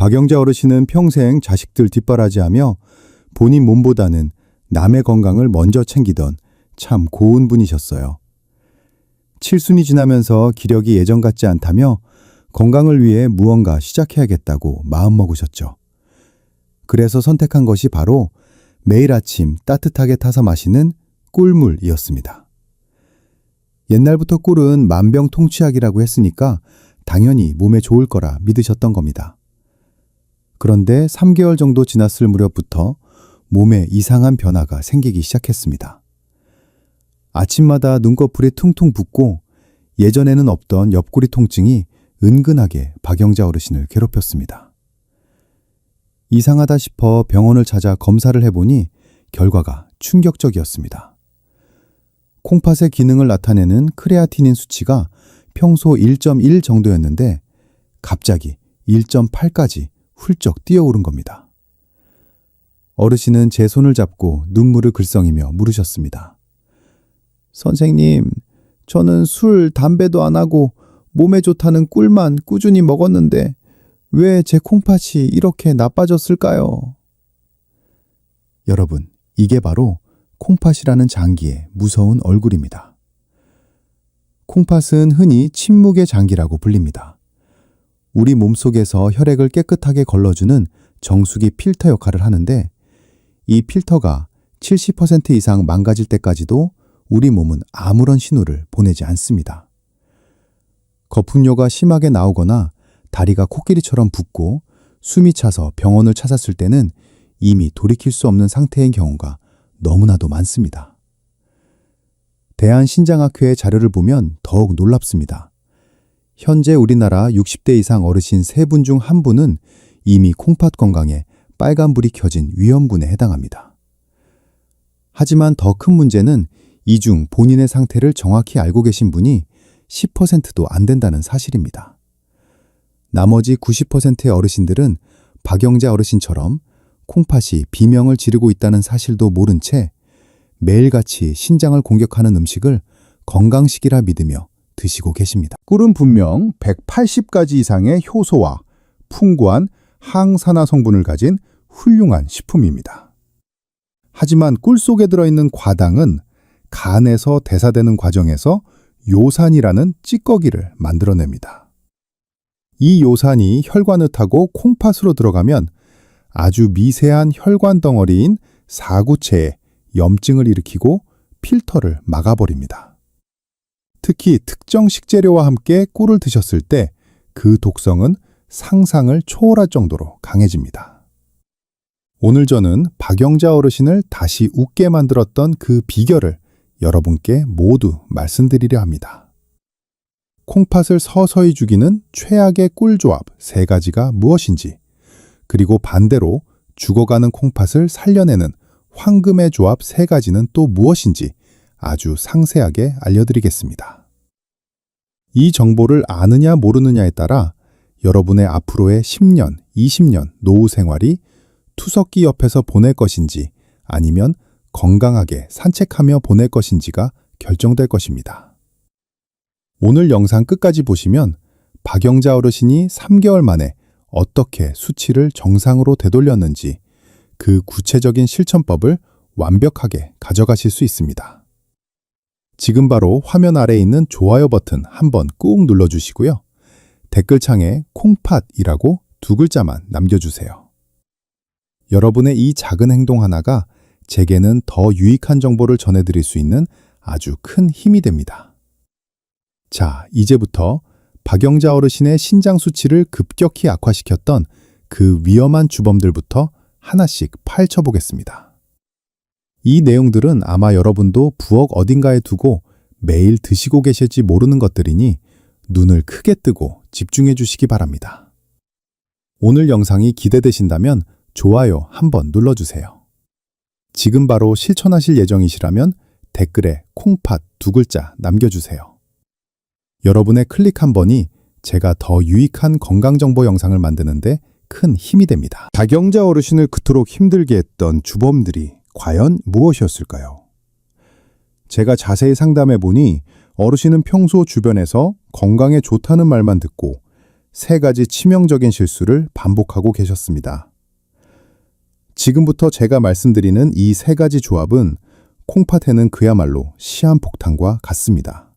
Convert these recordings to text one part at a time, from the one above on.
박영자 어르신은 평생 자식들 뒷바라지하며 본인 몸보다는 남의 건강을 먼저 챙기던 참 고운 분이셨어요. 칠순이 지나면서 기력이 예전 같지 않다며 건강을 위해 무언가 시작해야겠다고 마음먹으셨죠. 그래서 선택한 것이 바로 매일 아침 따뜻하게 타서 마시는 꿀물이었습니다. 옛날부터 꿀은 만병통치약이라고 했으니까 당연히 몸에 좋을 거라 믿으셨던 겁니다. 그런데 3개월 정도 지났을 무렵부터 몸에 이상한 변화가 생기기 시작했습니다. 아침마다 눈꺼풀이 퉁퉁 붓고 예전에는 없던 옆구리 통증이 은근하게 박영자 어르신을 괴롭혔습니다. 이상하다 싶어 병원을 찾아 검사를 해보니 결과가 충격적이었습니다. 콩팥의 기능을 나타내는 크레아티닌 수치가 평소 1.1 정도였는데 갑자기 1.8까지 훌쩍 뛰어오른 겁니다. 어르신은 제 손을 잡고 눈물을 글썽이며 물으셨습니다. 선생님, 저는 술, 담배도 안 하고 몸에 좋다는 꿀만 꾸준히 먹었는데 왜 제 콩팥이 이렇게 나빠졌을까요? 여러분, 이게 바로 콩팥이라는 장기의 무서운 얼굴입니다. 콩팥은 흔히 침묵의 장기라고 불립니다. 우리 몸속에서 혈액을 깨끗하게 걸러주는 정수기 필터 역할을 하는데 이 필터가 70% 이상 망가질 때까지도 우리 몸은 아무런 신호를 보내지 않습니다. 거품료가 심하게 나오거나 다리가 코끼리처럼 붓고 숨이 차서 병원을 찾았을 때는 이미 돌이킬 수 없는 상태인 경우가 너무나도 많습니다. 대한신장학회의 자료를 보면 더욱 놀랍습니다. 현재 우리나라 60대 이상 어르신 3분 중 1분은 이미 콩팥 건강에 빨간불이 켜진 위험군에 해당합니다. 하지만 더 큰 문제는 이 중 본인의 상태를 정확히 알고 계신 분이 10%도 안 된다는 사실입니다. 나머지 90%의 어르신들은 박영자 어르신처럼 콩팥이 비명을 지르고 있다는 사실도 모른 채 매일같이 신장을 공격하는 음식을 건강식이라 믿으며 드시고 계십니다. 꿀은 분명 180가지 이상의 효소와 풍부한 항산화 성분을 가진 훌륭한 식품입니다. 하지만 꿀 속에 들어있는 과당은 간에서 대사되는 과정에서 요산이라는 찌꺼기를 만들어냅니다. 이 요산이 혈관을 타고 콩팥으로 들어가면 아주 미세한 혈관 덩어리인 사구체에 염증을 일으키고 필터를 막아버립니다. 특히 특정 식재료와 함께 꿀을 드셨을 때 그 독성은 상상을 초월할 정도로 강해집니다. 오늘 저는 박영자 어르신을 다시 웃게 만들었던 그 비결을 여러분께 모두 말씀드리려 합니다. 콩팥을 서서히 죽이는 최악의 꿀조합 3가지가 무엇인지, 그리고 반대로 죽어가는 콩팥을 살려내는 황금의 조합 3가지는 또 무엇인지 아주 상세하게 알려드리겠습니다. 이 정보를 아느냐 모르느냐에 따라 여러분의 앞으로의 10년, 20년 노후 생활이 투석기 옆에서 보낼 것인지 아니면 건강하게 산책하며 보낼 것인지가 결정될 것입니다. 오늘 영상 끝까지 보시면 박영자 어르신이 3개월 만에 어떻게 수치를 정상으로 되돌렸는지 그 구체적인 실천법을 완벽하게 가져가실 수 있습니다. 지금 바로 화면 아래에 있는 좋아요 버튼 한번 꾹 눌러주시고요. 댓글창에 콩팥이라고 2글자만 남겨주세요. 여러분의 이 작은 행동 하나가 제게는 더 유익한 정보를 전해드릴 수 있는 아주 큰 힘이 됩니다. 자, 이제부터 박영자 어르신의 신장 수치를 급격히 악화시켰던 그 위험한 주범들부터 하나씩 파헤쳐 보겠습니다. 이 내용들은 아마 여러분도 부엌 어딘가에 두고 매일 드시고 계실지 모르는 것들이니 눈을 크게 뜨고 집중해 주시기 바랍니다. 오늘 영상이 기대되신다면 좋아요 한번 눌러주세요. 지금 바로 실천하실 예정이시라면 댓글에 콩팥 2글자 남겨주세요. 여러분의 클릭 한 번이 제가 더 유익한 건강정보 영상을 만드는데 큰 힘이 됩니다. 박영자 어르신을 그토록 힘들게 했던 주범들이 과연 무엇이었을까요? 제가 자세히 상담해 보니 어르신은 평소 주변에서 건강에 좋다는 말만 듣고 세 가지 치명적인 실수를 반복하고 계셨습니다. 지금부터 제가 말씀드리는 이 세 가지 조합은 콩팥에는 그야말로 시한폭탄과 같습니다.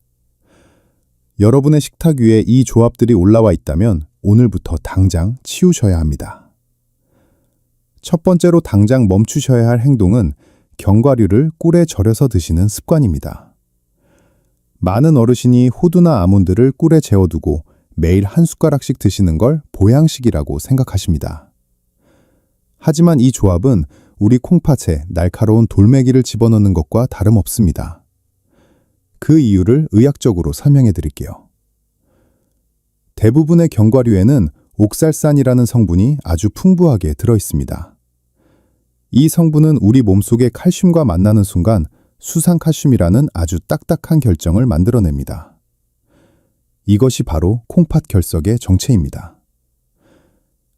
여러분의 식탁 위에 이 조합들이 올라와 있다면 오늘부터 당장 치우셔야 합니다. 첫 번째로 당장 멈추셔야 할 행동은 견과류를 꿀에 절여서 드시는 습관입니다. 많은 어르신이 호두나 아몬드를 꿀에 재워두고 매일 한 숟가락씩 드시는 걸 보양식이라고 생각하십니다. 하지만 이 조합은 우리 콩팥에 날카로운 돌멩이를 집어넣는 것과 다름없습니다. 그 이유를 의학적으로 설명해 드릴게요. 대부분의 견과류에는 옥살산이라는 성분이 아주 풍부하게 들어있습니다. 이 성분은 우리 몸속의 칼슘과 만나는 순간 수산칼슘이라는 아주 딱딱한 결정을 만들어냅니다. 이것이 바로 콩팥 결석의 정체입니다.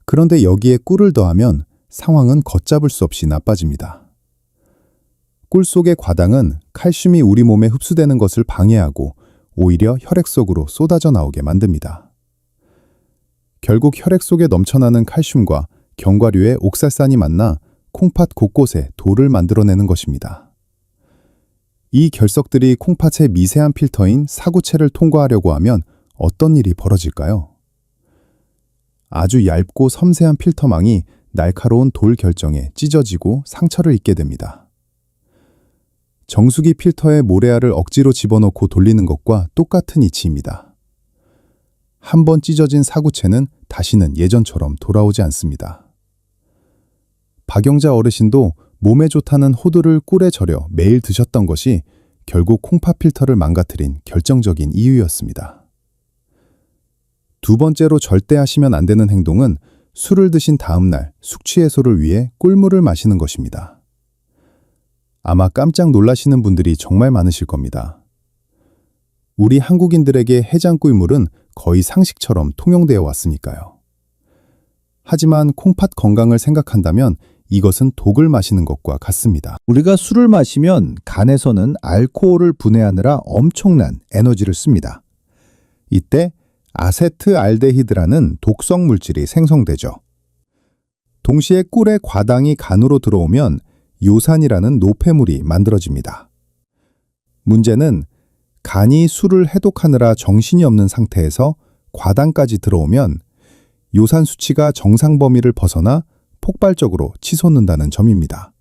그런데 여기에 꿀을 더하면 상황은 걷잡을 수 없이 나빠집니다. 꿀 속의 과당은 칼슘이 우리 몸에 흡수되는 것을 방해하고 오히려 혈액 속으로 쏟아져 나오게 만듭니다. 결국 혈액 속에 넘쳐나는 칼슘과 견과류의 옥살산이 만나 콩팥 곳곳에 돌을 만들어내는 것입니다. 이 결석들이 콩팥의 미세한 필터인 사구체를 통과하려고 하면 어떤 일이 벌어질까요? 아주 얇고 섬세한 필터망이 날카로운 돌 결정에 찢어지고 상처를 입게 됩니다. 정수기 필터에 모래알을 억지로 집어넣고 돌리는 것과 똑같은 이치입니다. 한 번 찢어진 사구체는 다시는 예전처럼 돌아오지 않습니다. 박영자 어르신도 몸에 좋다는 호두를 꿀에 절여 매일 드셨던 것이 결국 콩팥 필터를 망가뜨린 결정적인 이유였습니다. 두 번째로 절대 하시면 안 되는 행동은 술을 드신 다음 날 숙취 해소를 위해 꿀물을 마시는 것입니다. 아마 깜짝 놀라시는 분들이 정말 많으실 겁니다. 우리 한국인들에게 해장꿀물은 거의 상식처럼 통용되어 왔으니까요. 하지만 콩팥 건강을 생각한다면 이것은 독을 마시는 것과 같습니다. 우리가 술을 마시면 간에서는 알코올을 분해하느라 엄청난 에너지를 씁니다. 이때 아세트알데히드라는 독성 물질이 생성되죠. 동시에 꿀의 과당이 간으로 들어오면 요산이라는 노폐물이 만들어집니다. 문제는 간이 술을 해독하느라 정신이 없는 상태에서 과당까지 들어오면 요산 수치가 정상 범위를 벗어나 폭발적으로 치솟는다는 점입니다.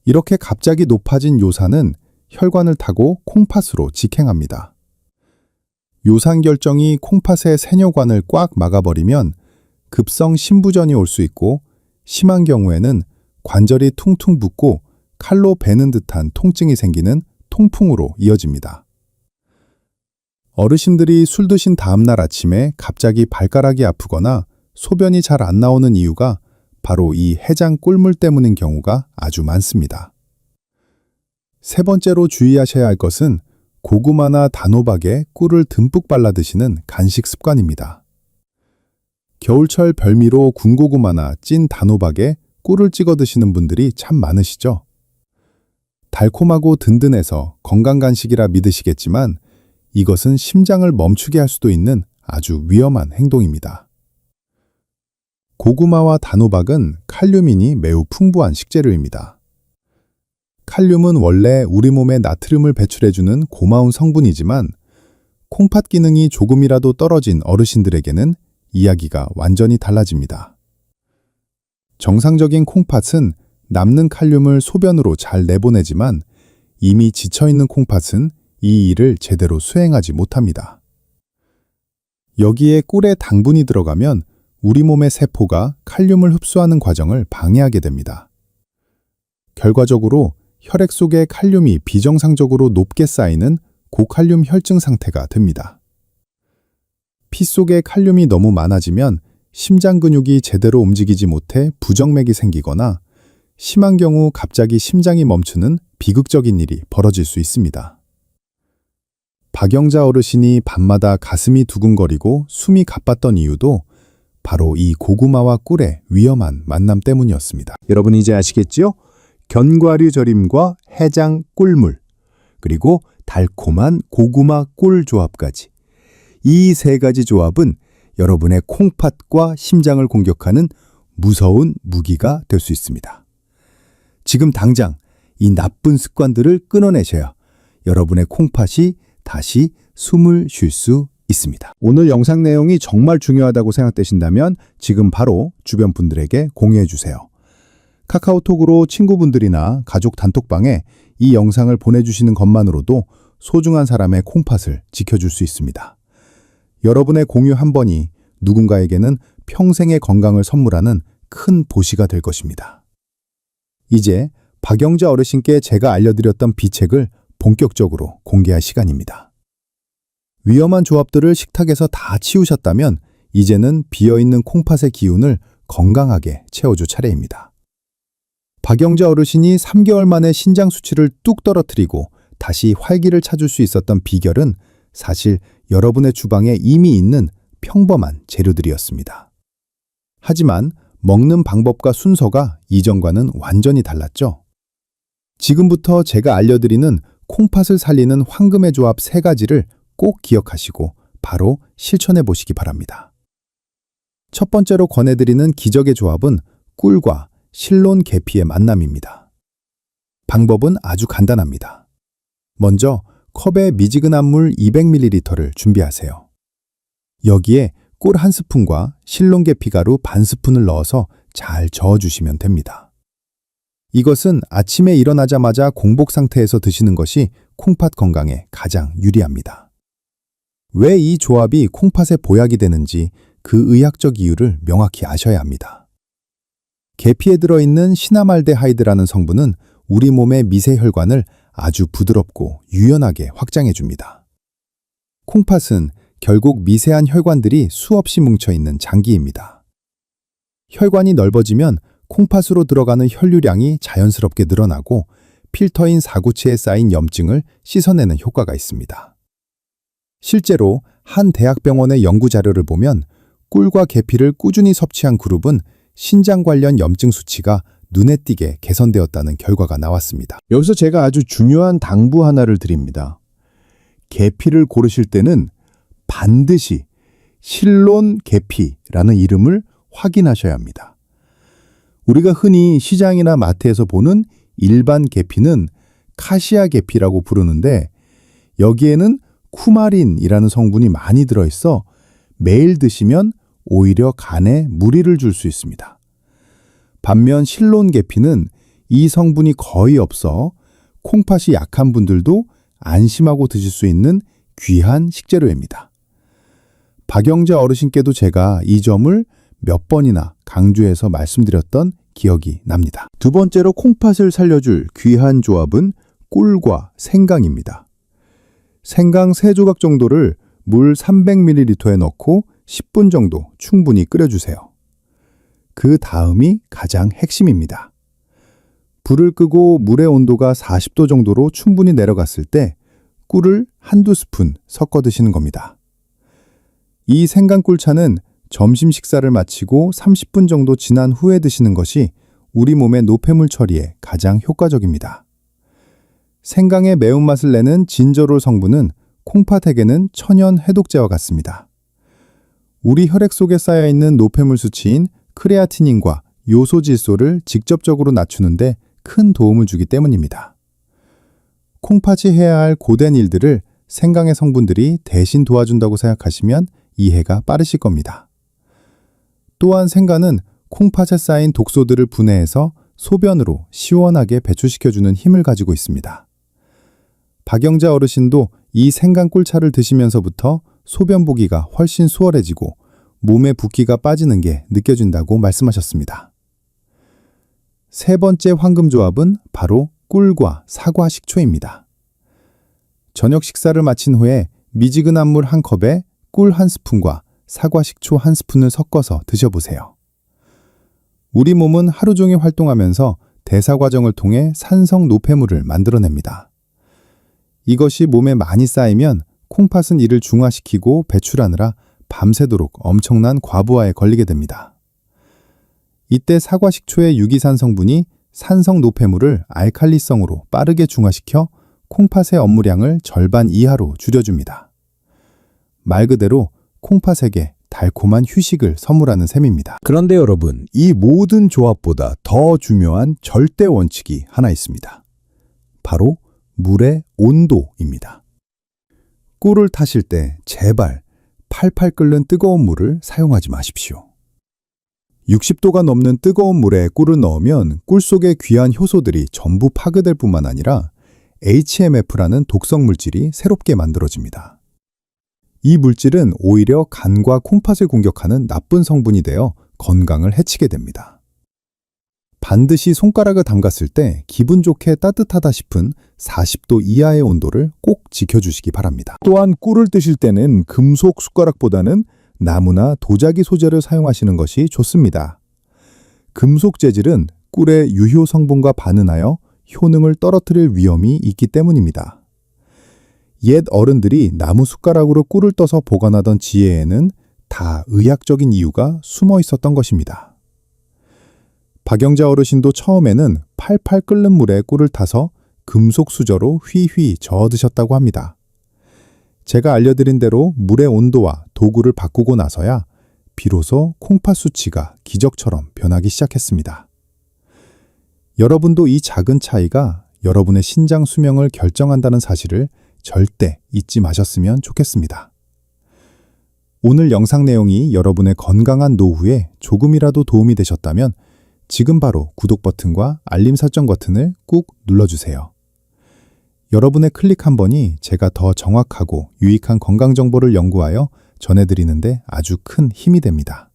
이렇게 갑자기 높아진 요산은 혈관을 타고 콩팥으로 직행합니다. 요산 결정이 콩팥의 세뇨관을 꽉 막아버리면 급성 심부전이 올 수 있고 심한 경우에는 관절이 퉁퉁 붓고 칼로 베는 듯한 통증이 생기는 통풍으로 이어집니다. 어르신들이 술 드신 다음 날 아침에 갑자기 발가락이 아프거나 소변이 잘 안 나오는 이유가 바로 이 해장 꿀물 때문인 경우가 아주 많습니다. 세 번째로 주의하셔야 할 것은 고구마나 단호박에 꿀을 듬뿍 발라 드시는 간식 습관입니다. 겨울철 별미로 군고구마나 찐 단호박에 꿀을 찍어 드시는 분들이 참 많으시죠? 달콤하고 든든해서 건강 간식이라 믿으시겠지만 이것은 심장을 멈추게 할 수도 있는 아주 위험한 행동입니다. 고구마와 단호박은 칼륨인이 매우 풍부한 식재료입니다. 칼륨은 원래 우리 몸에 나트륨을 배출해주는 고마운 성분이지만 콩팥 기능이 조금이라도 떨어진 어르신들에게는 이야기가 완전히 달라집니다. 정상적인 콩팥은 남는 칼륨을 소변으로 잘 내보내지만 이미 지쳐있는 콩팥은 이 일을 제대로 수행하지 못합니다. 여기에 꿀에 당분이 들어가면 우리 몸의 세포가 칼륨을 흡수하는 과정을 방해하게 됩니다. 결과적으로 혈액 속에 칼륨이 비정상적으로 높게 쌓이는 고칼륨 혈증 상태가 됩니다. 피 속에 칼륨이 너무 많아지면 심장 근육이 제대로 움직이지 못해 부정맥이 생기거나 심한 경우 갑자기 심장이 멈추는 비극적인 일이 벌어질 수 있습니다. 박영자 어르신이 밤마다 가슴이 두근거리고 숨이 가빴던 이유도 바로 이 고구마와 꿀의 위험한 만남 때문이었습니다. 여러분 이제 아시겠지요? 견과류 절임과 해장 꿀물, 그리고 달콤한 고구마 꿀 조합까지. 이 세 가지 조합은 여러분의 콩팥과 심장을 공격하는 무서운 무기가 될 수 있습니다. 지금 당장 이 나쁜 습관들을 끊어내셔야 여러분의 콩팥이 다시 숨을 쉴 수 있습니다. 오늘 영상 내용이 정말 중요하다고 생각되신다면 지금 바로 주변 분들에게 공유해 주세요. 카카오톡으로 친구분들이나 가족 단톡방에 이 영상을 보내주시는 것만으로도 소중한 사람의 콩팥을 지켜줄 수 있습니다. 여러분의 공유 한 번이 누군가에게는 평생의 건강을 선물하는 큰 보시가 될 것입니다. 이제 박영자 어르신께 제가 알려드렸던 비책을 본격적으로 공개할 시간입니다. 위험한 조합들을 식탁에서 다 치우셨다면 이제는 비어있는 콩팥의 기운을 건강하게 채워줄 차례입니다. 박영자 어르신이 3개월 만에 신장 수치를 뚝 떨어뜨리고 다시 활기를 찾을 수 있었던 비결은 사실 여러분의 주방에 이미 있는 평범한 재료들이었습니다. 하지만 먹는 방법과 순서가 이전과는 완전히 달랐죠. 지금부터 제가 알려드리는 콩팥을 살리는 황금의 조합 3가지를 꼭 기억하시고 바로 실천해 보시기 바랍니다. 첫 번째로 권해드리는 기적의 조합은 꿀과 실론 계피의 만남입니다. 방법은 아주 간단합니다. 먼저 컵에 미지근한 물 200ml를 준비하세요. 여기에 꿀 1스푼과 실론 계피 가루 반 스푼을 넣어서 잘 저어주시면 됩니다. 이것은 아침에 일어나자마자 공복 상태에서 드시는 것이 콩팥 건강에 가장 유리합니다. 왜 이 조합이 콩팥의 보약이 되는지 그 의학적 이유를 명확히 아셔야 합니다. 계피에 들어있는 시나말데하이드라는 성분은 우리 몸의 미세 혈관을 아주 부드럽고 유연하게 확장해 줍니다. 콩팥은 결국 미세한 혈관들이 수없이 뭉쳐있는 장기입니다. 혈관이 넓어지면 콩팥으로 들어가는 혈류량이 자연스럽게 늘어나고 필터인 사구체에 쌓인 염증을 씻어내는 효과가 있습니다. 실제로 한 대학병원의 연구 자료를 보면 꿀과 계피를 꾸준히 섭취한 그룹은 신장 관련 염증 수치가 눈에 띄게 개선되었다는 결과가 나왔습니다. 여기서 제가 아주 중요한 당부 하나를 드립니다. 계피를 고르실 때는 반드시 실론 계피라는 이름을 확인하셔야 합니다. 우리가 흔히 시장이나 마트에서 보는 일반 계피는 카시아 계피라고 부르는데 여기에는 쿠마린이라는 성분이 많이 들어있어 매일 드시면 오히려 간에 무리를 줄 수 있습니다. 반면 실론 계피는 이 성분이 거의 없어 콩팥이 약한 분들도 안심하고 드실 수 있는 귀한 식재료입니다. 박영자 어르신께도 제가 이 점을 몇 번이나 강조해서 말씀드렸던 기억이 납니다. 두 번째로 콩팥을 살려줄 귀한 조합은 꿀과 생강입니다. 생강 3조각 정도를 물 300ml에 넣고 10분 정도 충분히 끓여주세요. 그 다음이 가장 핵심입니다. 불을 끄고 물의 온도가 40도 정도로 충분히 내려갔을 때 꿀을 1~2스푼 섞어 드시는 겁니다. 이 생강꿀차는 점심 식사를 마치고 30분 정도 지난 후에 드시는 것이 우리 몸의 노폐물 처리에 가장 효과적입니다. 생강의 매운맛을 내는 진저롤 성분은 콩팥에게는 천연 해독제와 같습니다. 우리 혈액 속에 쌓여있는 노폐물 수치인 크레아티닌과 요소 질소를 직접적으로 낮추는데 큰 도움을 주기 때문입니다. 콩팥이 해야 할 고된 일들을 생강의 성분들이 대신 도와준다고 생각하시면 이해가 빠르실 겁니다. 또한 생강은 콩팥에 쌓인 독소들을 분해해서 소변으로 시원하게 배출시켜주는 힘을 가지고 있습니다. 박영자 어르신도 이 생강꿀차를 드시면서부터 소변 보기가 훨씬 수월해지고 몸에 붓기가 빠지는 게 느껴진다고 말씀하셨습니다. 세 번째 황금 조합은 바로 꿀과 사과 식초입니다. 저녁 식사를 마친 후에 미지근한 물 1컵에 꿀 1스푼과 사과 식초 1스푼을 섞어서 드셔보세요. 우리 몸은 하루 종일 활동하면서 대사 과정을 통해 산성 노폐물을 만들어냅니다. 이것이 몸에 많이 쌓이면 콩팥은 이를 중화시키고 배출하느라 밤새도록 엄청난 과부하에 걸리게 됩니다. 이때 사과 식초의 유기산 성분이 산성 노폐물을 알칼리성으로 빠르게 중화시켜 콩팥의 업무량을 절반 이하로 줄여줍니다. 말 그대로 콩팥에게 달콤한 휴식을 선물하는 셈입니다. 그런데 여러분, 이 모든 조합보다 더 중요한 절대 원칙이 하나 있습니다. 바로 물의 온도입니다. 꿀을 타실 때 제발 팔팔 끓는 뜨거운 물을 사용하지 마십시오. 60도가 넘는 뜨거운 물에 꿀을 넣으면 꿀 속의 귀한 효소들이 전부 파괴될 뿐만 아니라 HMF라는 독성 물질이 새롭게 만들어집니다. 이 물질은 오히려 간과 콩팥을 공격하는 나쁜 성분이 되어 건강을 해치게 됩니다. 반드시 손가락을 담갔을 때 기분 좋게 따뜻하다 싶은 40도 이하의 온도를 꼭 지켜주시기 바랍니다. 또한 꿀을 드실 때는 금속 숟가락보다는 나무나 도자기 소재를 사용하시는 것이 좋습니다. 금속 재질은 꿀의 유효 성분과 반응하여 효능을 떨어뜨릴 위험이 있기 때문입니다. 옛 어른들이 나무 숟가락으로 꿀을 떠서 보관하던 지혜에는 다 의학적인 이유가 숨어 있었던 것입니다. 박영자 어르신도 처음에는 팔팔 끓는 물에 꿀을 타서 금속 수저로 휘휘 저어 드셨다고 합니다. 제가 알려드린 대로 물의 온도와 도구를 바꾸고 나서야 비로소 콩팥 수치가 기적처럼 변하기 시작했습니다. 여러분도 이 작은 차이가 여러분의 신장 수명을 결정한다는 사실을 절대 잊지 마셨으면 좋겠습니다. 오늘 영상 내용이 여러분의 건강한 노후에 조금이라도 도움이 되셨다면 지금 바로 구독 버튼과 알림 설정 버튼을 꾹 눌러주세요. 여러분의 클릭 한 번이 제가 더 정확하고 유익한 건강 정보를 연구하여 전해드리는데 아주 큰 힘이 됩니다.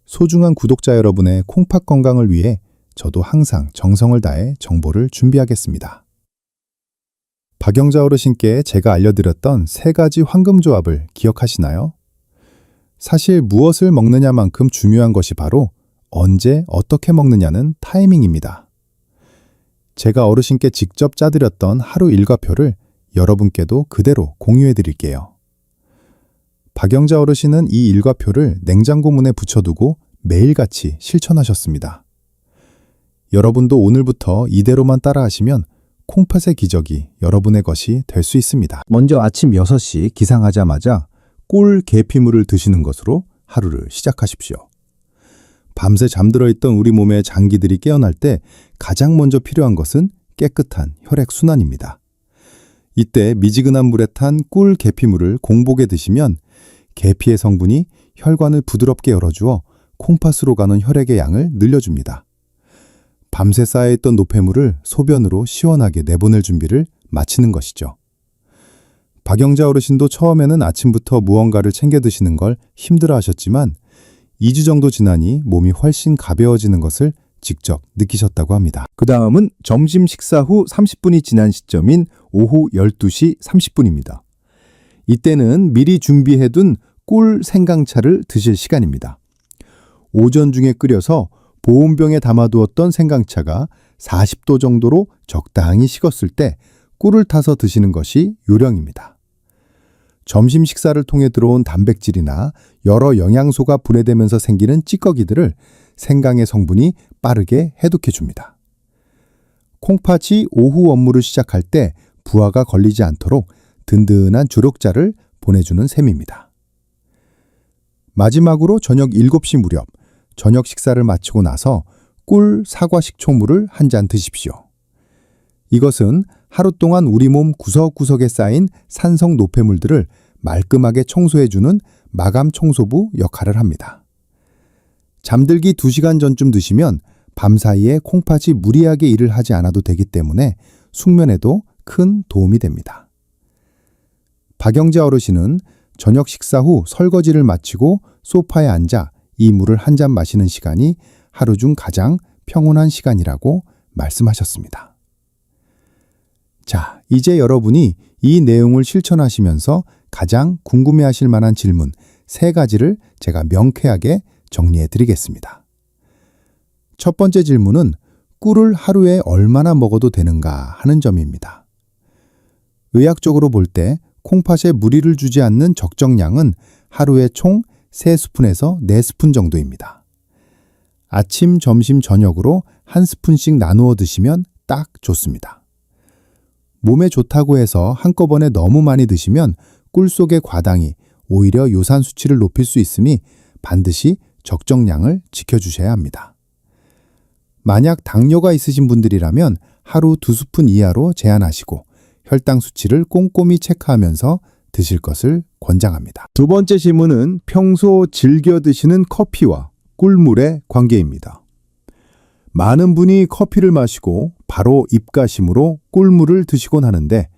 소중한 구독자 여러분의 콩팥 건강을 위해 저도 항상 정성을 다해 정보를 준비하겠습니다. 박영자 어르신께 제가 알려드렸던 3가지 황금조합을 기억하시나요? 사실 무엇을 먹느냐만큼 중요한 것이 바로 언제 어떻게 먹느냐는 타이밍입니다. 제가 어르신께 직접 짜드렸던 하루 일과표를 여러분께도 그대로 공유해 드릴게요. 박영자 어르신은 이 일과표를 냉장고 문에 붙여두고 매일같이 실천하셨습니다. 여러분도 오늘부터 이대로만 따라하시면 콩팥의 기적이 여러분의 것이 될 수 있습니다. 먼저 아침 6시 기상하자마자 꿀 계피물을 드시는 것으로 하루를 시작하십시오. 밤새 잠들어 있던 우리 몸의 장기들이 깨어날 때 가장 먼저 필요한 것은 깨끗한 혈액순환입니다. 이때 미지근한 물에 탄 꿀 계피물을 공복에 드시면 계피의 성분이 혈관을 부드럽게 열어주어 콩팥으로 가는 혈액의 양을 늘려줍니다. 밤새 쌓여있던 노폐물을 소변으로 시원하게 내보낼 준비를 마치는 것이죠. 박영자 어르신도 처음에는 아침부터 무언가를 챙겨 드시는 걸 힘들어하셨지만 2주 정도 지나니 몸이 훨씬 가벼워지는 것을 직접 느끼셨다고 합니다. 그 다음은 점심 식사 후 30분이 지난 시점인 오후 12시 30분입니다. 이때는 미리 준비해둔 꿀 생강차를 드실 시간입니다. 오전 중에 끓여서 보온병에 담아두었던 생강차가 40도 정도로 적당히 식었을 때 꿀을 타서 드시는 것이 요령입니다. 점심 식사를 통해 들어온 단백질이나 여러 영양소가 분해되면서 생기는 찌꺼기들을 생강의 성분이 빠르게 해독해 줍니다. 콩팥이 오후 업무를 시작할 때 부하가 걸리지 않도록 든든한 주력자를 보내주는 셈입니다. 마지막으로 저녁 7시 무렵 저녁 식사를 마치고 나서 꿀 사과 식초물을 한 잔 드십시오. 이것은 하루 동안 우리 몸 구석구석에 쌓인 산성 노폐물들을 말끔하게 청소해주는 마감 청소부 역할을 합니다. 잠들기 2시간 전쯤 드시면 밤사이에 콩팥이 무리하게 일을 하지 않아도 되기 때문에 숙면에도 큰 도움이 됩니다. 박영자 어르신은 저녁 식사 후 설거지를 마치고 소파에 앉아 이 물을 한 잔 마시는 시간이 하루 중 가장 평온한 시간이라고 말씀하셨습니다. 자, 이제 여러분이 이 내용을 실천하시면서 가장 궁금해하실 만한 질문 3가지를 제가 명쾌하게 정리해 드리겠습니다. 첫 번째 질문은 꿀을 하루에 얼마나 먹어도 되는가 하는 점입니다. 의학적으로 볼 때 콩팥에 무리를 주지 않는 적정량은 하루에 총 3스푼에서 4스푼 정도입니다. 아침, 점심, 저녁으로 1스푼씩 나누어 드시면 딱 좋습니다. 몸에 좋다고 해서 한꺼번에 너무 많이 드시면 꿀 속의 과당이 오히려 요산 수치를 높일 수 있으니 반드시 적정량을 지켜주셔야 합니다. 만약 당뇨가 있으신 분들이라면 하루 2스푼 이하로 제한하시고 혈당 수치를 꼼꼼히 체크하면서 드실 것을 권장합니다. 두 번째 질문은 평소 즐겨 드시는 커피와 꿀물의 관계입니다. 많은 분이 커피를 마시고 바로 입가심으로 꿀물을 드시곤 하는데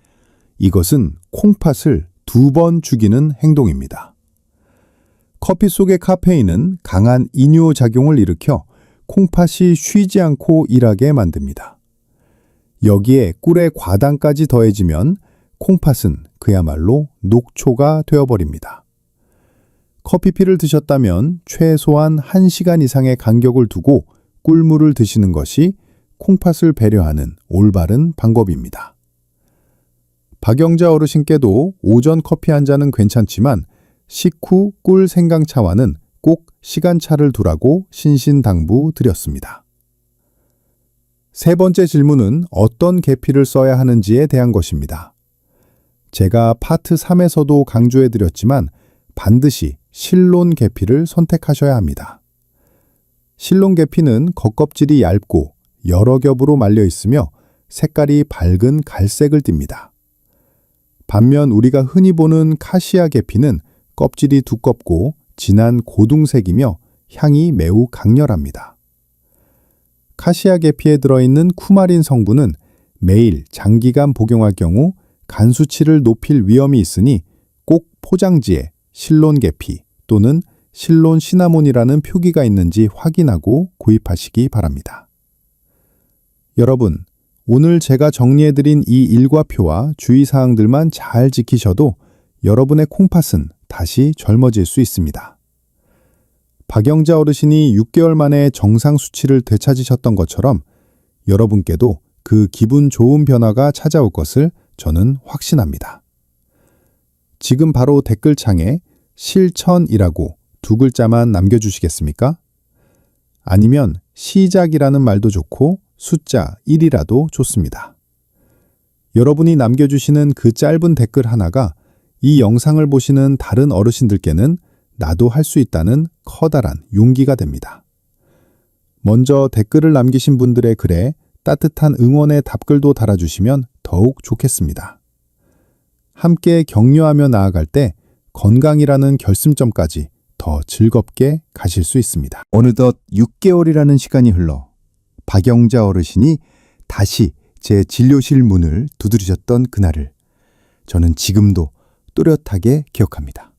이것은 콩팥을 2번 죽이는 행동입니다. 커피 속의 카페인은 강한 이뇨작용을 일으켜 콩팥이 쉬지 않고 일하게 만듭니다. 여기에 꿀의 과당까지 더해지면 콩팥은 그야말로 녹초가 되어버립니다. 커피피를 드셨다면 최소한 1시간 이상의 간격을 두고 꿀물을 드시는 것이 콩팥을 배려하는 올바른 방법입니다. 박영자 어르신께도 오전 커피 한 잔은 괜찮지만 식후 꿀 생강차와는 꼭 시간차를 두라고 신신당부 드렸습니다. 세 번째 질문은 어떤 계피를 써야 하는지에 대한 것입니다. 제가 파트 3에서도 강조해드렸지만 반드시 실론 계피를 선택하셔야 합니다. 실론 계피는 겉껍질이 얇고 여러 겹으로 말려 있으며 색깔이 밝은 갈색을 띱니다. 반면 우리가 흔히 보는 카시아 계피는 껍질이 두껍고 진한 고둥색이며 향이 매우 강렬합니다. 카시아 계피에 들어있는 쿠마린 성분은 매일 장기간 복용할 경우 간 수치를 높일 위험이 있으니 꼭 포장지에 실론 계피 또는 실론 시나몬이라는 표기가 있는지 확인하고 구입하시기 바랍니다. 여러분, 오늘 제가 정리해드린 이 일과표와 주의사항들만 잘 지키셔도 여러분의 콩팥은 다시 젊어질 수 있습니다. 박영자 어르신이 6개월 만에 정상 수치를 되찾으셨던 것처럼 여러분께도 그 기분 좋은 변화가 찾아올 것을 저는 확신합니다. 지금 바로 댓글창에 실천이라고 2글자만 남겨주시겠습니까? 아니면 시작이라는 말도 좋고 숫자 1이라도 좋습니다. 여러분이 남겨주시는 그 짧은 댓글 하나가 이 영상을 보시는 다른 어르신들께는 나도 할 수 있다는 커다란 용기가 됩니다. 먼저 댓글을 남기신 분들의 글에 따뜻한 응원의 답글도 달아주시면 더욱 좋겠습니다. 함께 격려하며 나아갈 때 건강이라는 결승점까지 더 즐겁게 가실 수 있습니다. 어느덧 6개월이라는 시간이 흘러 박영자 어르신이 다시 제 진료실 문을 두드리셨던 그날을 저는 지금도 또렷하게 기억합니다.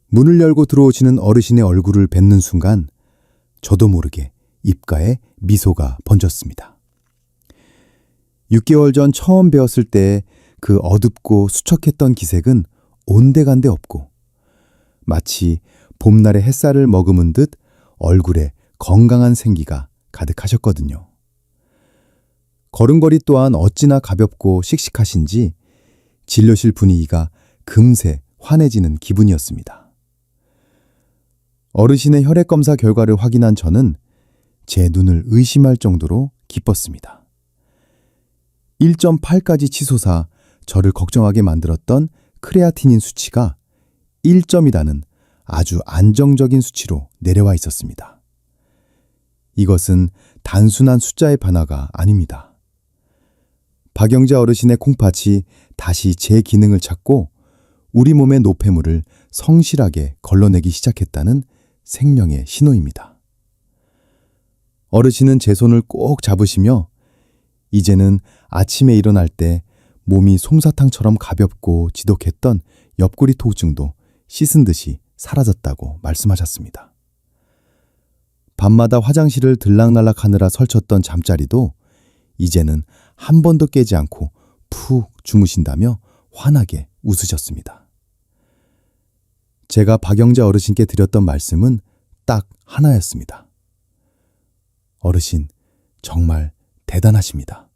문을 열고 들어오시는 어르신의 얼굴을 뵙는 순간 저도 모르게 입가에 미소가 번졌습니다. 6개월 전 처음 배웠을 때 그 어둡고 수척했던 기색은 온데간데 없고 마치 봄날의 햇살을 머금은 듯 얼굴에 건강한 생기가 가득하셨거든요. 걸음걸이 또한 어찌나 가볍고 씩씩하신지 진료실 분위기가 금세 환해지는 기분이었습니다. 어르신의 혈액검사 결과를 확인한 저는 제 눈을 의심할 정도로 기뻤습니다. 1.8까지 치솟아 저를 걱정하게 만들었던 크레아티닌 수치가 1점이라는 아주 안정적인 수치로 내려와 있었습니다. 이것은 단순한 숫자의 변화가 아닙니다. 박영자 어르신의 콩팥이 다시 제 기능을 찾고 우리 몸의 노폐물을 성실하게 걸러내기 시작했다는 생명의 신호입니다. 어르신은 제 손을 꼭 잡으시며 이제는 아침에 일어날 때 몸이 솜사탕처럼 가볍고 지독했던 옆구리 통증도 씻은 듯이 사라졌다고 말씀하셨습니다. 밤마다 화장실을 들락날락 하느라 설쳤던 잠자리도 이제는 한 번도 깨지 않고 푹 주무신다며 환하게 웃으셨습니다. 제가 박영자 어르신께 드렸던 말씀은 딱 하나였습니다. 어르신, 정말 대단하십니다.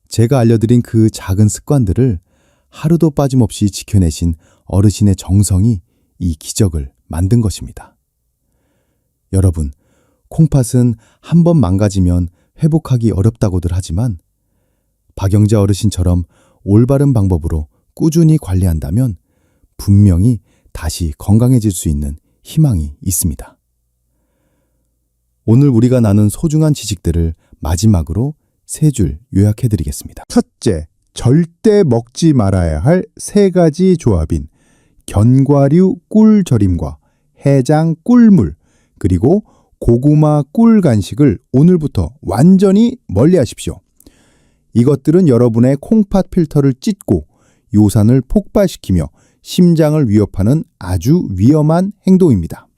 제가 알려드린 그 작은 습관들을 하루도 빠짐없이 지켜내신 어르신의 정성이 이 기적을 만든 것입니다. 여러분, 콩팥은 한 번 망가지면 회복하기 어렵다고들 하지만 박영자 어르신처럼 올바른 방법으로 꾸준히 관리한다면 분명히 다시 건강해질 수 있는 희망이 있습니다. 오늘 우리가 나눈 소중한 지식들을 마지막으로 3줄 요약해 드리겠습니다. 첫째, 절대 먹지 말아야 할 3가지 조합인 견과류 꿀절임과 해장 꿀물, 그리고 고구마 꿀 간식을 오늘부터 완전히 멀리하십시오. 이것들은 여러분의 콩팥 필터를 찢고 요산을 폭발시키며 심장을 위협하는 아주 위험한 행동입니다.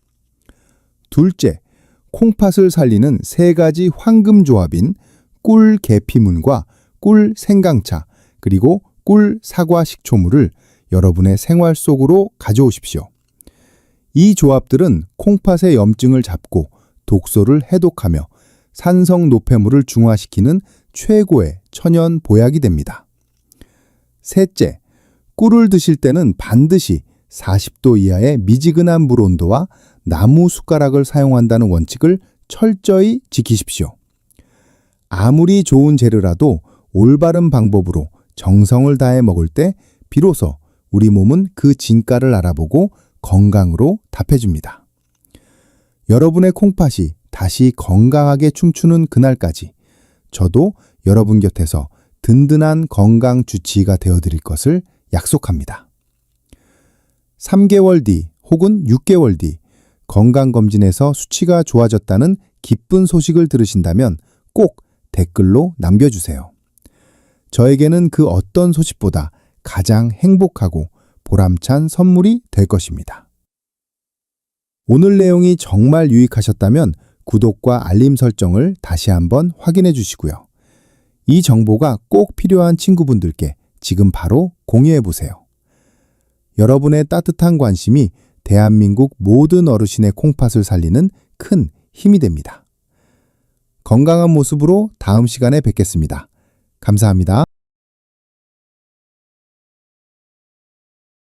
둘째, 콩팥을 살리는 3가지 황금 조합인 꿀 계피문과 꿀 생강차, 그리고 꿀 사과 식초물을 여러분의 생활 속으로 가져오십시오. 이 조합들은 콩팥의 염증을 잡고 독소를 해독하며 산성 노폐물을 중화시키는 최고의 천연 보약이 됩니다. 셋째, 꿀을 드실 때는 반드시 40도 이하의 미지근한 물 온도와 나무 숟가락을 사용한다는 원칙을 철저히 지키십시오. 아무리 좋은 재료라도 올바른 방법으로 정성을 다해 먹을 때 비로소 우리 몸은 그 진가를 알아보고 건강으로 답해줍니다. 여러분의 콩팥이 다시 건강하게 춤추는 그날까지 저도 여러분 곁에서 든든한 건강 주치의가 되어드릴 것을 약속합니다. 3개월 뒤 혹은 6개월 뒤 건강검진에서 수치가 좋아졌다는 기쁜 소식을 들으신다면 꼭 댓글로 남겨주세요. 저에게는 그 어떤 소식보다 가장 행복하고 보람찬 선물이 될 것입니다. 오늘 내용이 정말 유익하셨다면 구독과 알림 설정을 다시 한번 확인해 주시고요. 이 정보가 꼭 필요한 친구분들께 지금 바로 공유해 보세요. 여러분의 따뜻한 관심이 대한민국 모든 어르신의 콩팥을 살리는 큰 힘이 됩니다. 건강한 모습으로 다음 시간에 뵙겠습니다. 감사합니다.